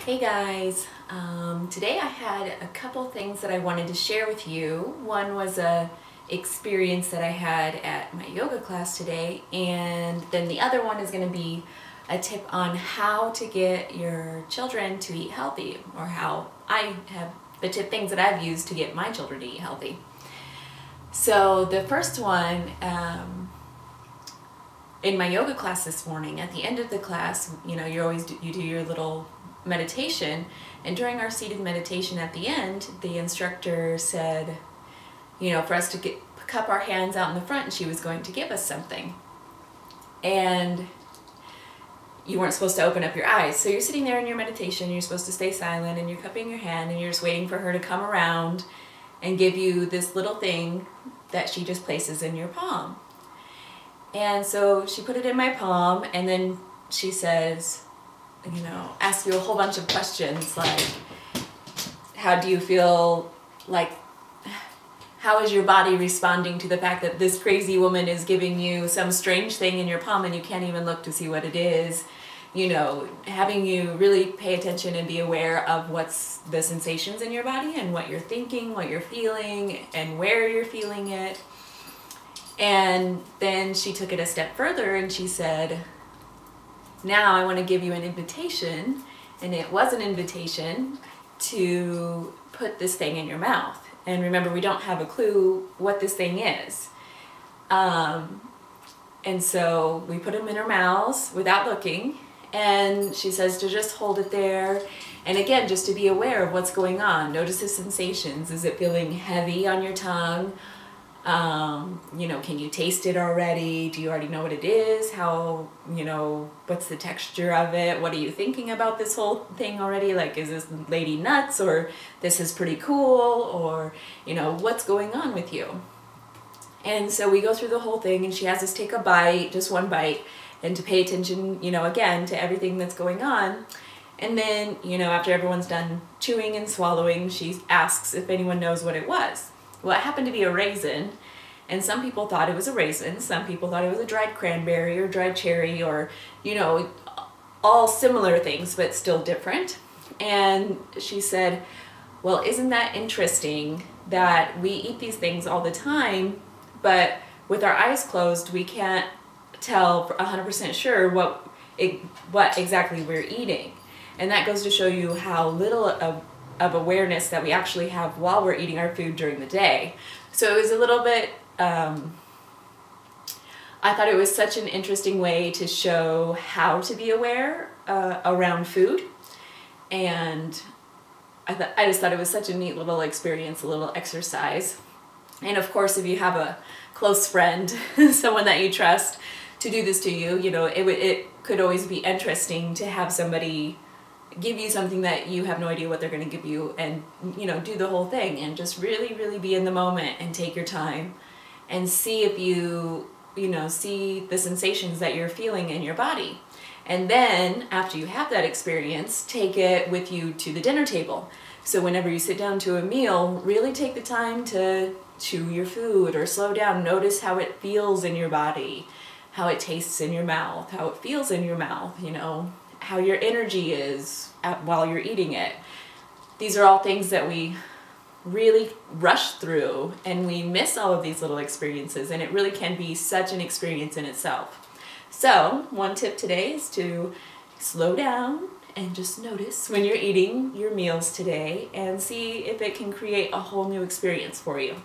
Hey guys, today I had a couple things that I wanted to share with you. One was a experience that I had at my yoga class today, and then the other one is going to be a tip on how to get your children to eat healthy, or how I have the things that I've used to get my children to eat healthy. So the first one, in my yoga class this morning, at the end of the class, you do your little meditation, and during our seated meditation at the end, the instructor said, for us to cup our hands out in the front, and she was going to give us something. And you weren't supposed to open up your eyes. So you're sitting there in your meditation, you're supposed to stay silent, and you're cupping your hand, and you're just waiting for her to come around and give you this little thing that she just places in your palm. And so she put it in my palm, and then she says, ask you a whole bunch of questions like, how do you feel, like, how is your body responding to the fact that this crazy woman is giving you some strange thing in your palm and you can't even look to see what it is? Having you really pay attention and be aware of what's the sensations in your body and what you're thinking, what you're feeling, and where you're feeling it. And then she took it a step further and she said, now I want to give you an invitation, and it was an invitation to put this thing in your mouth. And remember, we don't have a clue what this thing is. And so we put them in our mouths without looking, and she says to just hold it there. And again, just to be aware of what's going on. Notice the sensations. Is it feeling heavy on your tongue? Can you taste it already? Do you already know what it is? How, what's the texture of it? What are you thinking about this whole thing already? Like, is this lady nuts, or this is pretty cool, or, what's going on with you? And so we go through the whole thing, and she has us take a bite, just one bite, and to pay attention, again, to everything that's going on. And then, after everyone's done chewing and swallowing, she asks if anyone knows what it was. Well, it happened to be a raisin, and some people thought it was a raisin, some people thought it was a dried cranberry or dried cherry, or, all similar things, but still different. And she said, well, isn't that interesting that we eat these things all the time, but with our eyes closed, we can't tell 100% sure what exactly we're eating. And that goes to show you how little of awareness that we actually have while we're eating our food during the day. So it was a little bit, I thought it was such an interesting way to show how to be aware around food. And I just thought it was such a neat little experience, a little exercise. And of course, if you have a close friend, someone that you trust, to do this to you, it could always be interesting to have somebody give you something that you have no idea what they're going to give you, and do the whole thing and just really be in the moment and take your time and see if you see the sensations that you're feeling in your body. And then after you have that experience, take it with you to the dinner table. So whenever you sit down to a meal, really take the time to chew your food or slow down. Notice how it feels in your body, how it tastes in your mouth, how it feels in your mouth, how your energy is while you're eating it. These are all things that we really rush through, and we miss all of these little experiences, and it really can be such an experience in itself. So one tip today is to slow down and just notice when you're eating your meals today and see if it can create a whole new experience for you.